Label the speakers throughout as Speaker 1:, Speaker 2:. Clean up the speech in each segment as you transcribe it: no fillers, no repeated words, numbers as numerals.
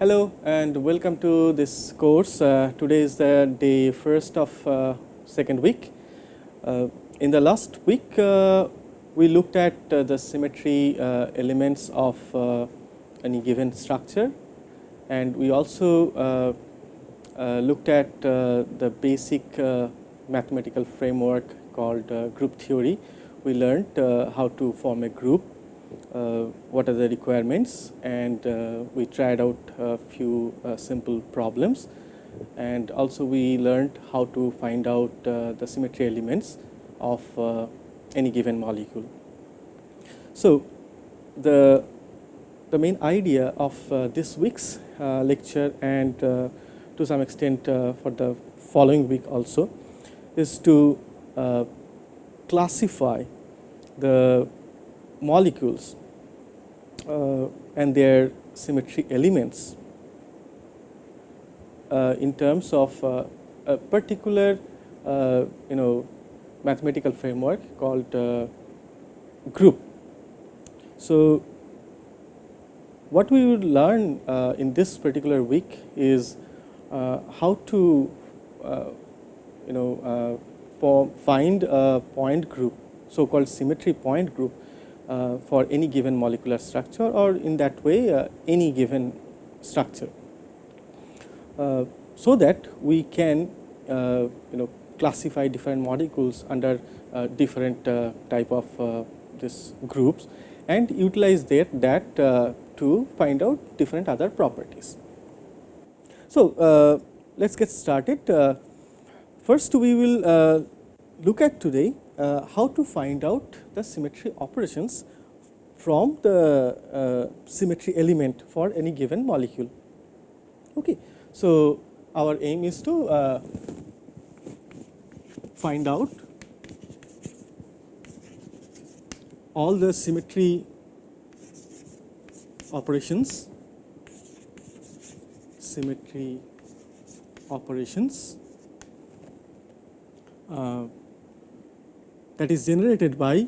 Speaker 1: Hello and welcome to this course. Today is the day first of second week. In the last week, we looked at the symmetry elements of any given structure, and we also looked at the basic mathematical framework called group theory. We learned how to form a group, what are the requirements, and we tried out a few simple problems, and also we learned how to find out the symmetry elements of any given molecule. So the main idea of this week's lecture, and to some extent for the following week also, is to classify the molecules and their symmetry elements in terms of a particular mathematical framework called group. So what we would learn in this particular week is how to find a point group, so-called symmetry point group, for any given molecular structure, or in that way any given structure, so that we can classify different molecules under different type of this groups, and utilize that to find out different other properties. So let's get started. First, we will look at today how to find out the symmetry operations from the symmetry element for any given molecule. Okay, so our aim is to find out all the symmetry operations that is generated by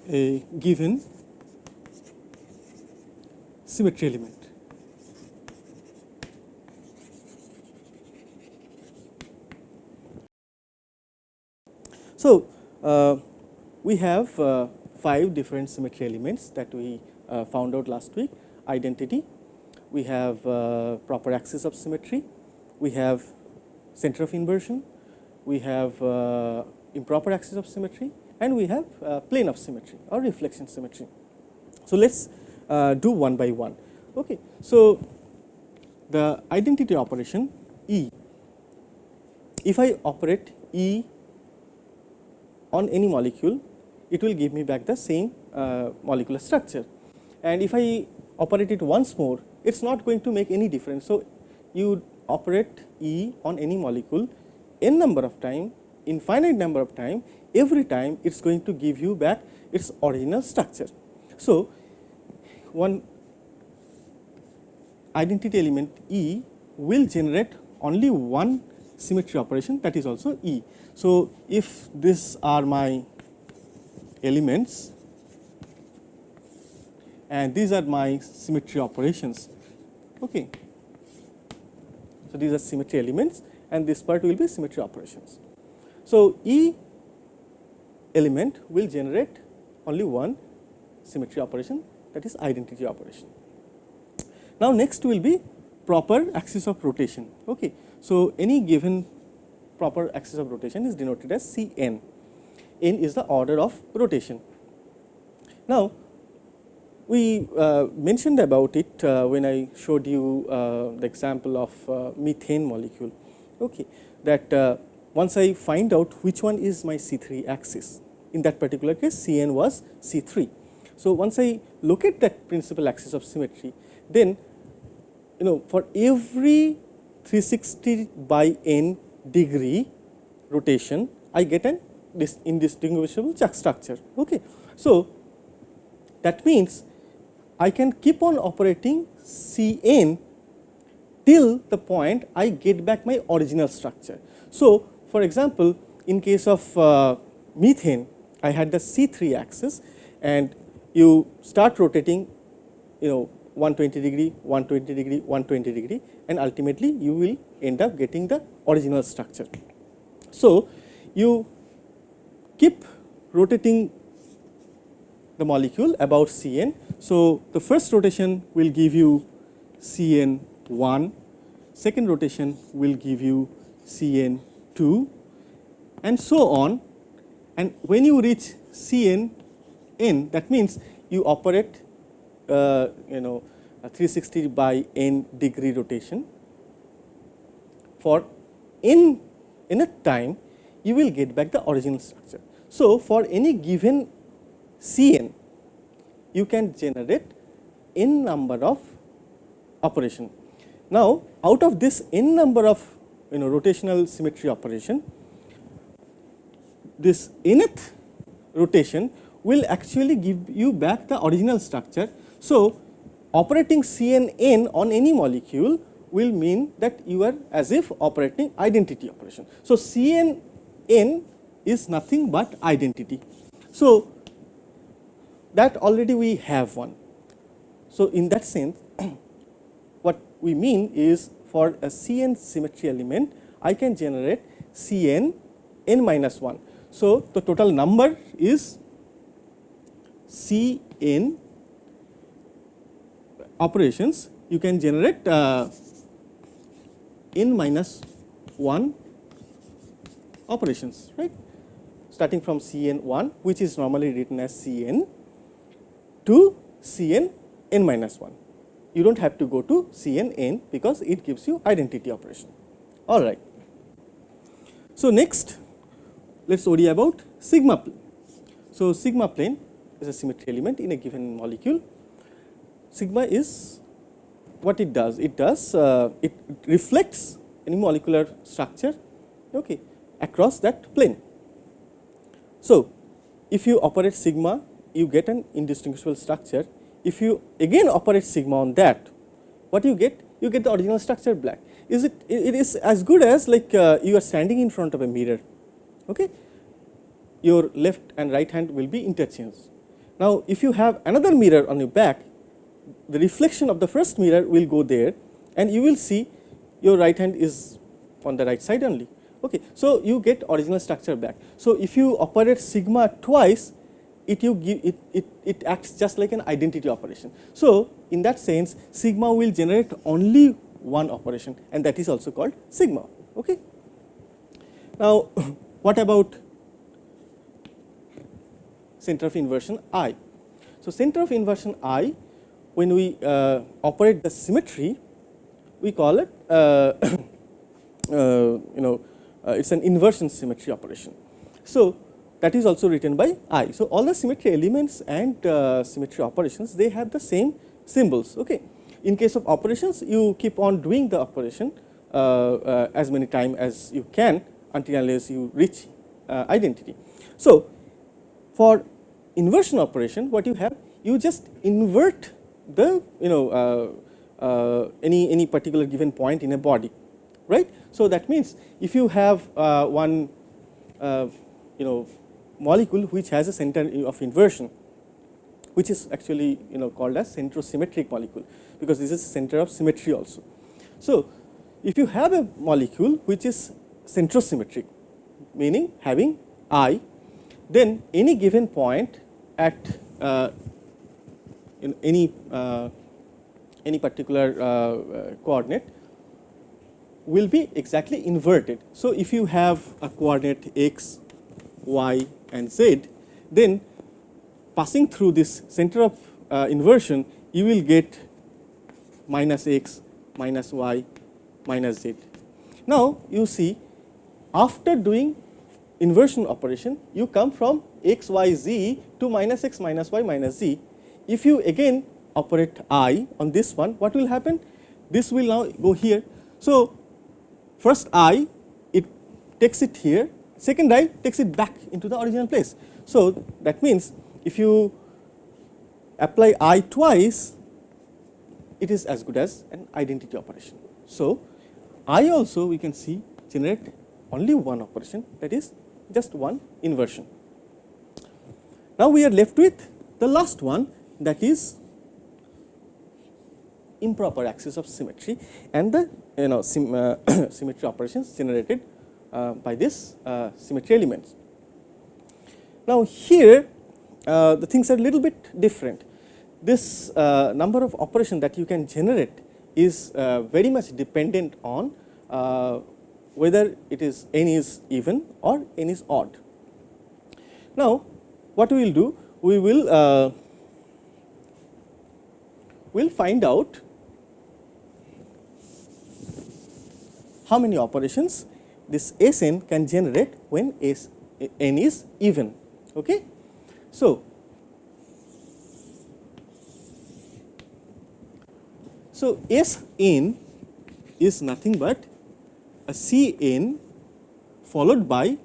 Speaker 1: a given symmetry element. So we have 5 different symmetry elements that we found out last week. Identity, we have proper axis of symmetry, we have center of inversion, we have improper axis of symmetry, and we have plane of symmetry or reflection symmetry. So let's do one by one. Okay, so the identity operation E, if I operate E on any molecule, it will give me back the same molecular structure, and if I operate it once more, it's not going to make any difference. So you operate E on any molecule n number of time, infinite number of time, every time it's going to give you back its original structure. So one identity element E will generate only one symmetry operation, that is also E. So if these are my elements and these are my symmetry operations, okay, so these are symmetry elements and this part will be symmetry operations. So E element will generate only one symmetry operation, that is identity operation. Now next will be proper axis of rotation. Okay, so any given proper axis of rotation is denoted as Cn. N is the order of rotation. Now we mentioned about it when I showed you the example of methane molecule. Okay, that once I find out which one is my C3 axis, in that particular case Cn was C3. So once I locate that principal axis of symmetry, then for every 360 by n degree rotation, I get an indistinguishable Chuck structure. Okay, so that means I can keep on operating Cn till the point I get back my original structure. So, for example, in case of methane, I had the C3 axis, and you start rotating, 120 degree, 120 degree, 120 degree, and ultimately you will end up getting the original structure. So, you keep rotating the molecule about Cn. So, the first rotation will give you Cn1, second rotation will give you Cn2, and so on. And when you reach Cn, that means you operate a 360 by n degree rotation. For n a time, you will get back the original structure. So, for any given Cn, you can generate n number of operation. Now, out of this n number of rotational symmetry operation, this nth rotation will actually give you back the original structure. So, operating Cn on any molecule will mean that you are as if operating identity operation. So, Cn is nothing but identity. So, that already we have one. So, in that sense, what we mean is for a Cn symmetry element, I can generate Cn n minus 1. So, the total number is Cn operations. You can generate n minus 1 operations, right, starting from Cn1, which is normally written as Cn, to Cn n minus 1. You do not have to go to Cn because it gives you identity operation. All right. So, next let us worry about sigma plane. So, sigma plane is a symmetry element in a given molecule. Sigma is what it does. It reflects any molecular structure, okay, across that plane. So, if you operate sigma, you get an indistinguishable structure. If you again operate sigma on that, what you get? You get the original structure black. It is as good as like you are standing in front of a mirror. Okay, your left and right hand will be interchanged. Now, if you have another mirror on your back, the reflection of the first mirror will go there, and you will see your right hand is on the right side only. Okay, so you get original structure back. So, if you operate sigma twice, it acts just like an identity operation. So, in that sense, sigma will generate only one operation, and that is also called sigma. Okay. Now, what about center of inversion I? So, center of inversion I, when we operate the symmetry, we call it it's an inversion symmetry operation. So, that is also written by I. So, all the symmetry elements and symmetry operations, they have the same symbols. Okay. In case of operations, you keep on doing the operation as many times as you can until unless you reach identity. So, for inversion operation, what you have, you just invert the any particular given point in a body, right. So, that means if you have one molecule which has a center of inversion, which is actually called as centrosymmetric molecule, because this is center of symmetry also. So, if you have a molecule which is centrosymmetric, meaning having I, then any given point at in any particular coordinate will be exactly inverted. So, if you have a coordinate x, y and z, then passing through this center of inversion, you will get minus x, minus y, minus z. Now, you see, after doing inversion operation, you come from x, y, z to minus x, minus y, minus z. If you again operate I on this one, what will happen? This will now go here. So, first I, it takes it here, second I takes it back into the original place. So, that means if you apply I twice, it is as good as an identity operation. So, I also we can see generate only one operation, that is just one inversion. Now, we are left with the last one, that is improper axis of symmetry and the symmetry operations generated by this symmetry elements. Now, here the things are a little bit different. This number of operations that you can generate is very much dependent on whether it is n is even or n is odd. Now, what we will do, we will we'll find out how many operations this Sn can generate when n is even. Okay? So, Sn is nothing but a Cn followed by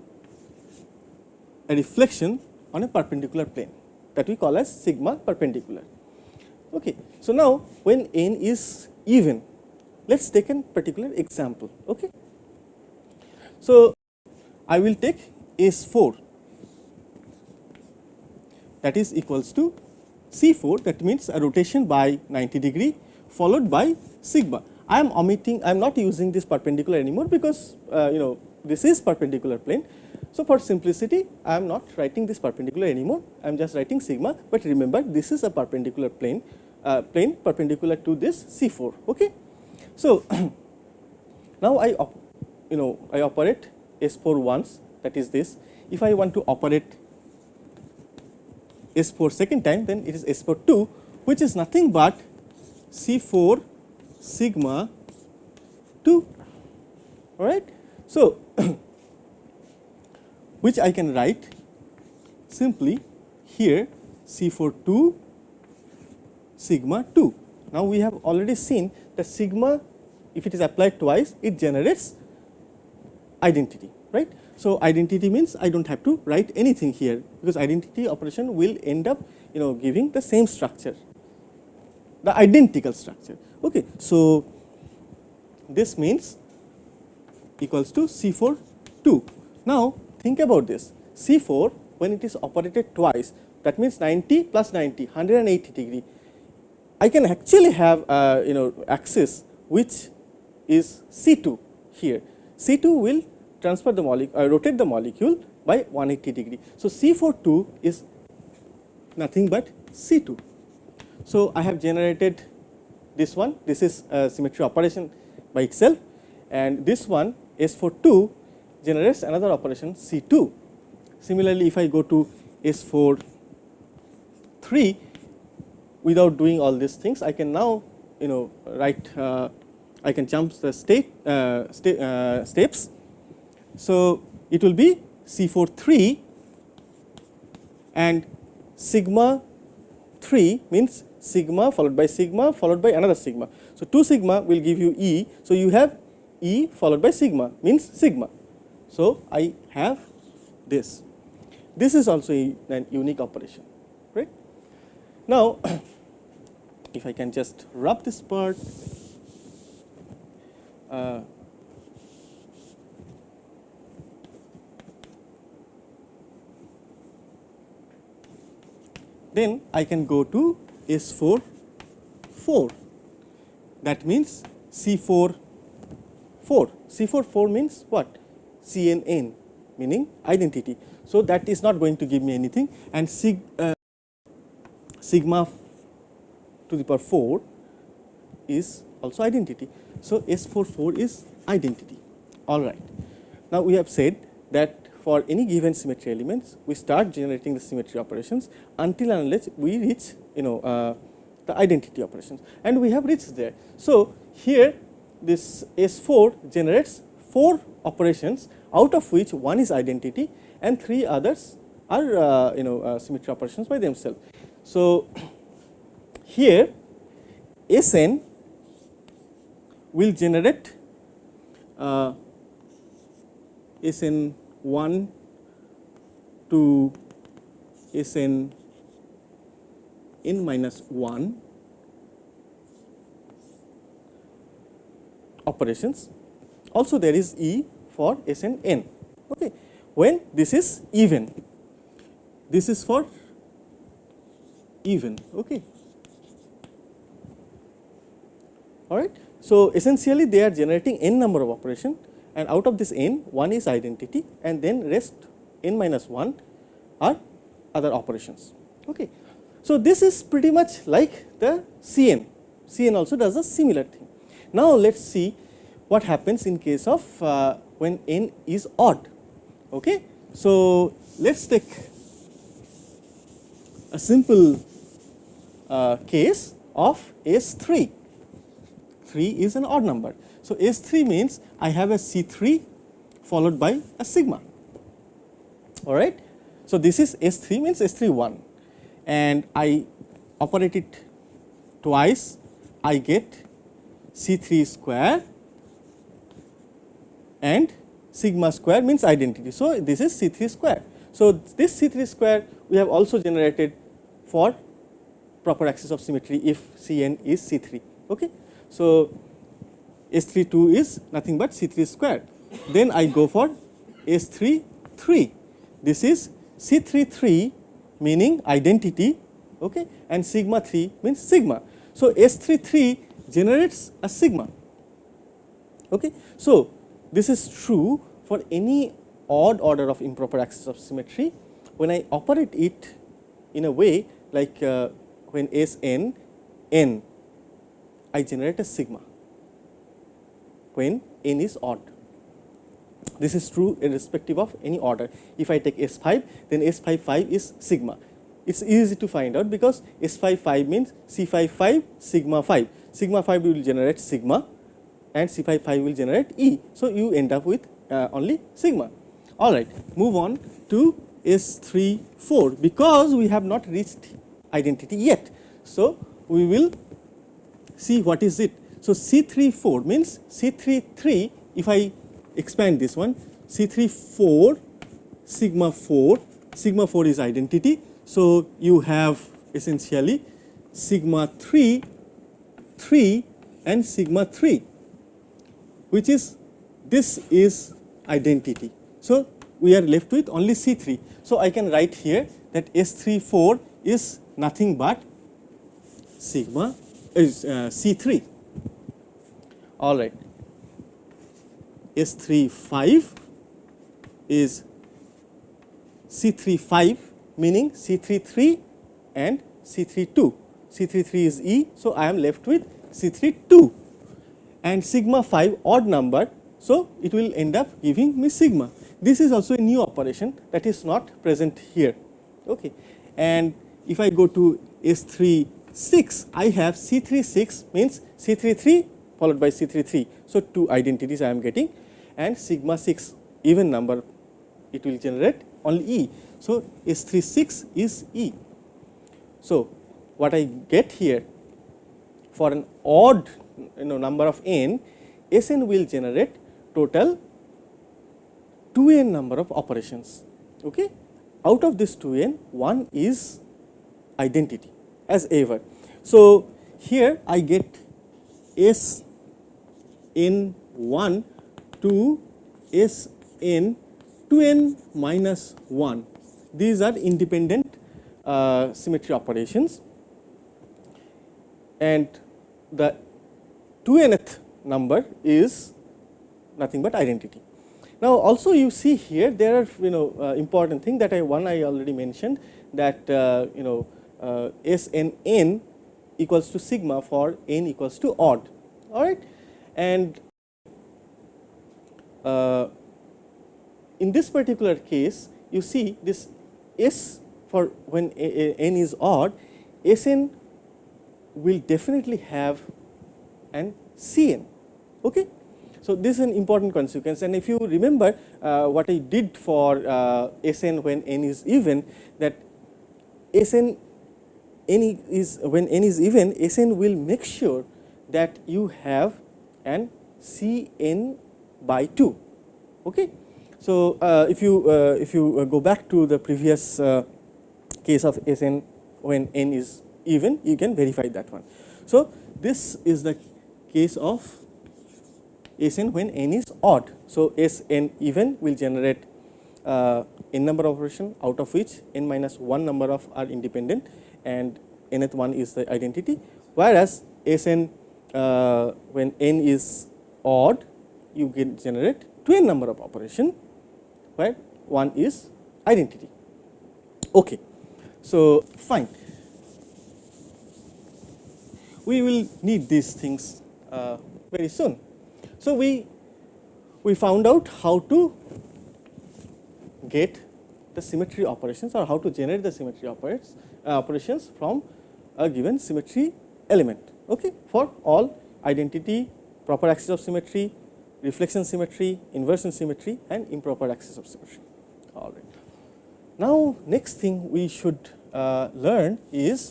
Speaker 1: a reflection on a perpendicular plane that we call as sigma perpendicular. Okay. So, now when n is even, let us take a particular example. Okay. So, I will take S4, that is equals to C4, that means a rotation by 90 degree followed by sigma. I am omitting, I am not using this perpendicular anymore because this is perpendicular plane. So, for simplicity I am not writing this perpendicular anymore, I am just writing sigma, but remember this is a perpendicular plane, perpendicular to this C4. Okay. So, now I operate S4 once, that is this. If I want to operate S4 second time, then it is S4 2, which is nothing but C4 sigma 2, all right. So, which I can write simply here C4 2 sigma 2. Now, we have already seen that sigma, if it is applied twice, it generates identity, right. So, identity means I do not have to write anything here, because identity operation will end up giving the same structure, the identical structure. Okay. So, this means equals to C4 2. Now, think about this, C4 when it is operated twice, that means 90 plus 90, 180 degree. I can actually have axis which is C2 here. C2 will transfer the molecule, rotate the molecule by 180 degree. So, C4 2 is nothing but C2. So, I have generated this one, this is a symmetry operation by itself, and this one S4 2 generates another operation C2. Similarly, if I go to S4 3, without doing all these things, I can now write, I can jump the steps. So, it will be C4 3 and sigma 3 means sigma followed by another sigma. So, 2 sigma will give you E. So, you have E followed by sigma means sigma. So, I have this. This is also a unique operation, right. Now, if I can just rub this part, then I can go to S4 4, that means C4 4. C4 4 means what? CNN meaning identity. So, that is not going to give me anything, and sigma to the power 4 is also identity. So, S4 4 is identity. All right. Now, we have said that for any given symmetry elements, we start generating the symmetry operations until and unless we reach the identity operations, and we have reached there. So, here this S4 generates 4 operations, out of which one is identity and 3 others are symmetry operations by themselves. So, here Sn will generate Sn 1 to Sn n minus 1 operations. Also there is E for Sn n. Okay. When this is even, this is for even. Okay. All right. So essentially they are generating n number of operation, and out of this n, one is identity, and then rest n minus 1 are other operations. Okay. So this is pretty much like the Cn. Cn also does a similar thing. Now let's see what happens in case of when n is odd. Okay. So let's take a simple case of S3. 3 is an odd number. So S3 means I have a C3 followed by a sigma. All right. So this is S3 means S3 1, and I operate it twice. I get C3 square and sigma square means identity. So this is C3 square. So this C3 square we have also generated for proper axis of symmetry if Cn is C3. Okay. So S32 is nothing but C3 square. Then I go for S3 3. This is C3 3 meaning identity, okay, and sigma 3 means sigma. So S3 3 generates a sigma. Okay. So this is true for any odd order of improper axis of symmetry. When I operate it in a way like when Sn n, I generate a sigma when n is odd. This is true irrespective of any order. If I take S5, then S5 5 is sigma. It's easy to find out because S5 5 means C5 5 sigma 5. Sigma 5 will generate sigma and C5 5 will generate E. So you end up with only sigma. All right, move on to S3 4 because we have not reached identity yet. So we will see what is it. So C3 4 means C3 3, if I expand this one, C3 4 sigma 4, sigma 4 is identity. So you have essentially sigma 3 3 and sigma 3, which is, this is identity. So we are left with only C3. So I can write here that S3 4 is nothing but sigma is C3. All right. S3 5 is C3 5 meaning C3 3 and C3 2. C3 3 is E, so I am left with C3 2, and sigma 5 odd number, so it will end up giving me sigma. This is also a new operation that is not present here. Okay. And if I go to S3 6, I have C3 6 means C3 3 followed by C3 3. So two identities I am getting, and sigma 6 even number, it will generate only E. So S3 6 is E. So what I get here, for an odd number of n, Sn will generate total 2n number of operations. Okay. Out of this 2n, one is identity as ever. So here I get Sn1 to Sn 2n minus 1. These are independent symmetry operations, and the 2nth number is nothing but identity. Now also you see here there are important thing that I already mentioned, that Sn equals to sigma for n equals to odd. All right, and in this particular case you see this S for when n is odd, Sn will definitely have an Cn. Okay. So this is an important consequence, and if you remember what I did for Sn when n is even, that Sn when n is even, Sn will make sure that you have an Cn by 2. Okay. So if you go back to the previous case of Sn when n is even, you can verify that one. So this is the case of Sn when n is odd. So Sn even will generate n number of operations, out of which n minus 1 number of are independent and nth one is the identity, whereas Sn when n is odd, you get generate 2n number of operation where one is identity. Okay. So fine, we will need these things very soon. So we found out how to get the symmetry operations or how to generate the symmetry operations from a given symmetry element, okay, for all identity, proper axis of symmetry, reflection symmetry, inversion symmetry and improper axis of symmetry. All right. Now next thing we should learn is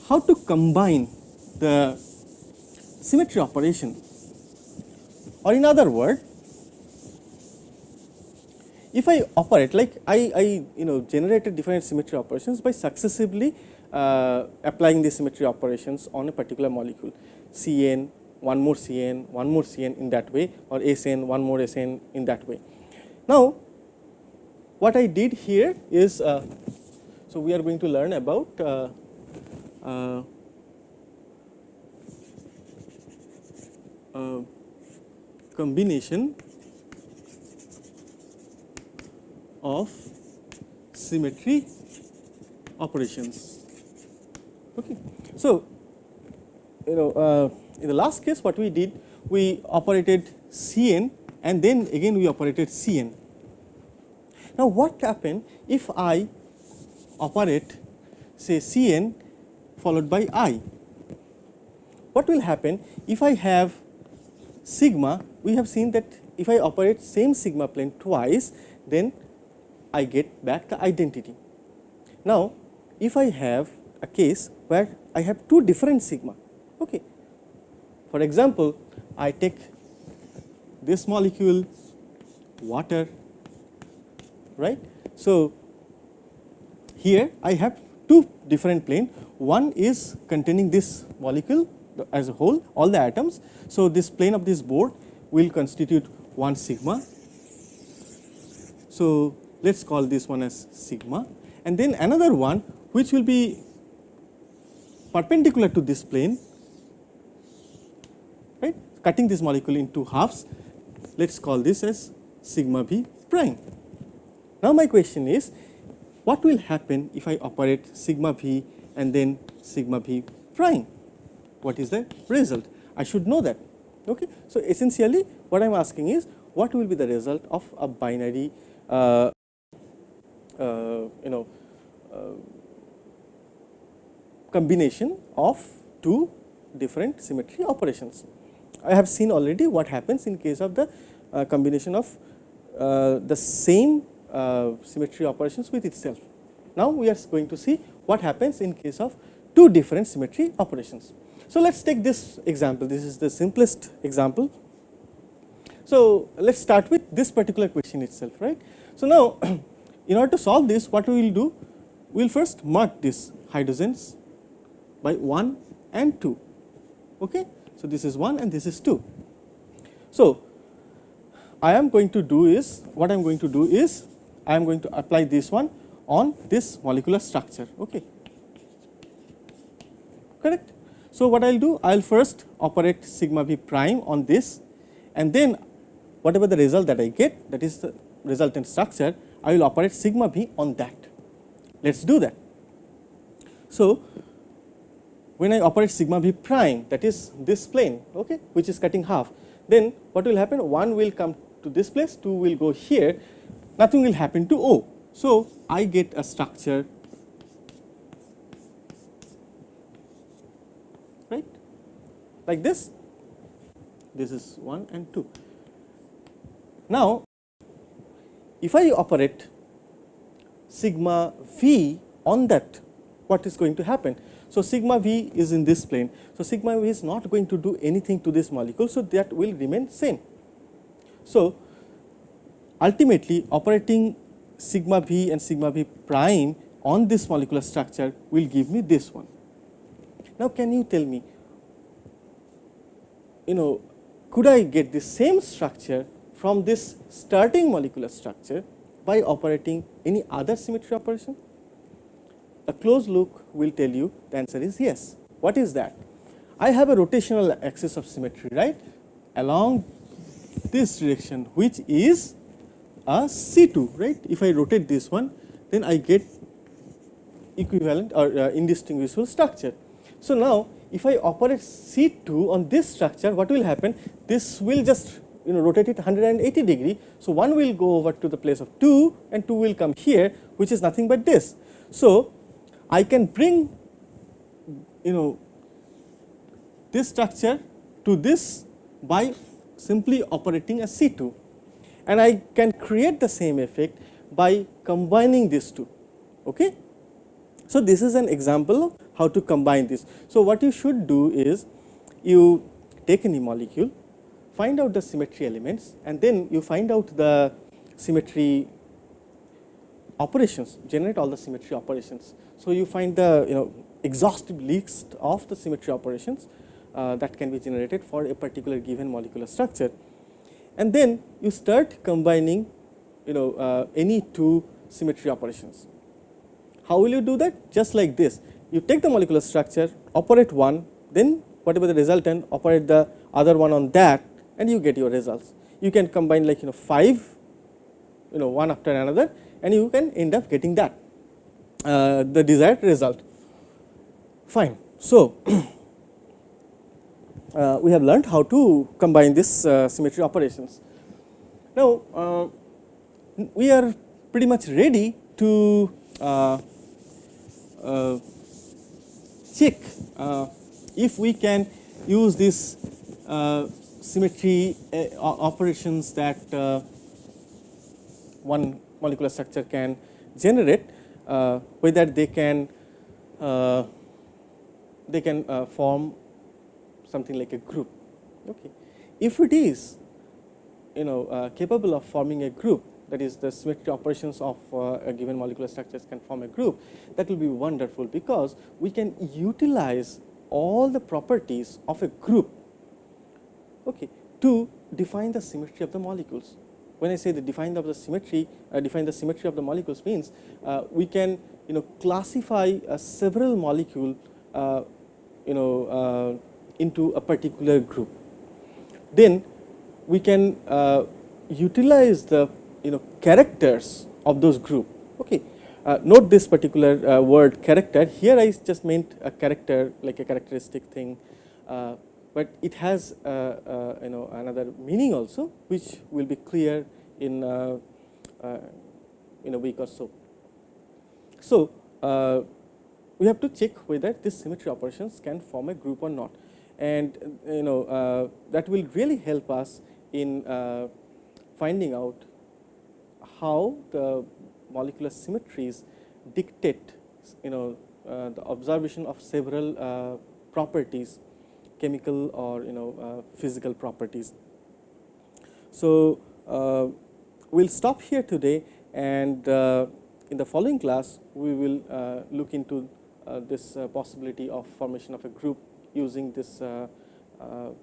Speaker 1: how to combine the symmetry operation, or in other words, if I operate like I generated different symmetry operations by successively applying the symmetry operations on a particular molecule, Cn, one more Cn in that way, or Sn, one more Sn in that way. Now what I did here is, so we are going to learn about combination of symmetry operations. Okay. So in the last case what we did, we operated Cn and then again we operated Cn. Now what happened if I operate say Cn followed by I? What will happen if I have sigma? We have seen that if I operate same sigma plane twice, then I get back the identity. Now if I have a case where I have two different sigma, okay, for example, I take this molecule water, right? So here I have two different plane, one is containing this molecule as a whole, all the atoms. So this plane of this board will constitute one sigma. So let's call this one as sigma, and then another one which will be perpendicular to this plane, right, cutting this molecule into halves. Let's call this as sigma b prime. Now my question is, what will happen if I operate sigma b and then sigma b prime? What is the result? I should know that. Okay. So essentially what I am asking is, what will be the result of a binary combination of two different symmetry operations? I have seen already what happens in case of the combination of the same symmetry operations with itself. Now we are going to see what happens in case of two different symmetry operations. So let's take this example. This is the simplest example. So let's start with this particular question itself, right? So now in order to solve this, what we will do, we will first mark these hydrogens by 1 and 2. Okay? So this is 1 and this is 2. So I am going to do is, what I am going to do is, I am going to apply this one on this molecular structure. Okay? Correct? So what I will do, I will first operate sigma b prime on this, and then whatever the result that I get, that is the resultant structure, I will operate sigma b on that. Let's do that. So when I operate sigma b prime, that is this plane, okay, which is cutting half, then what will happen? 1 will come to this place, 2 will go here, nothing will happen to O. So I get a structure, right, like this. This is 1 and 2. Now if I operate sigma v on that, what is going to happen? So sigma v is in this plane. So sigma v is not going to do anything to this molecule, so that will remain same. So ultimately operating sigma v and sigma v prime on this molecular structure will give me this one. Now can you tell me could I get the same structure from this starting molecular structure by operating any other symmetry operation? A closed loop will tell you the answer is yes. What is that? I have a rotational axis of symmetry, right, along this direction, which is a C2, right? If I rotate this one, then I get equivalent or indistinguishable structure. So now, if I operate C2 on this structure, what will happen? This will just rotate it 180 degree. So one will go over to the place of 2 and 2 will come here, which is nothing but this. So I can bring this structure to this by simply operating a C2, and I can create the same effect by combining these two. Okay? So this is an example of how to combine this. So what you should do is you take any molecule, find out the symmetry elements, and then you find out the symmetry operations, generate all the symmetry operations. So you find the exhaustive list of the symmetry operations that can be generated for a particular given molecular structure, and then you start combining any two symmetry operations. How will you do that? Just like this. You take the molecular structure, operate one, then whatever the resultant, operate the other one on that, and you get your results. You can combine like 5, one after another, and you can end up getting that the desired result. Fine. So we have learned how to combine this symmetry operations. Now we are pretty much ready to check if we can use this symmetry operations that one molecular structure can generate, whether they can form something like a group. Okay. If it is capable of forming a group, that is the symmetry operations of a given molecular structures can form a group, that will be wonderful, because we can utilize all the properties of a group, okay, to define the symmetry of the molecules. When I say define the symmetry of the molecules means we can classify several molecule into a particular group. Then we can utilize the characters of those group. Okay, note this particular word character. Here I just meant a character, like a characteristic thing, but it has another meaning also, which will be clear in a week or so. So we have to check whether these symmetry operations can form a group or not, and that will really help us in finding out how the molecular symmetries dictate the observation of several properties, chemical or physical properties. So we'll stop here today, and in the following class we will look into this possibility of formation of a group using this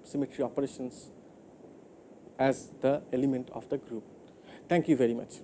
Speaker 1: symmetry operations as the element of the group. Thank you very much.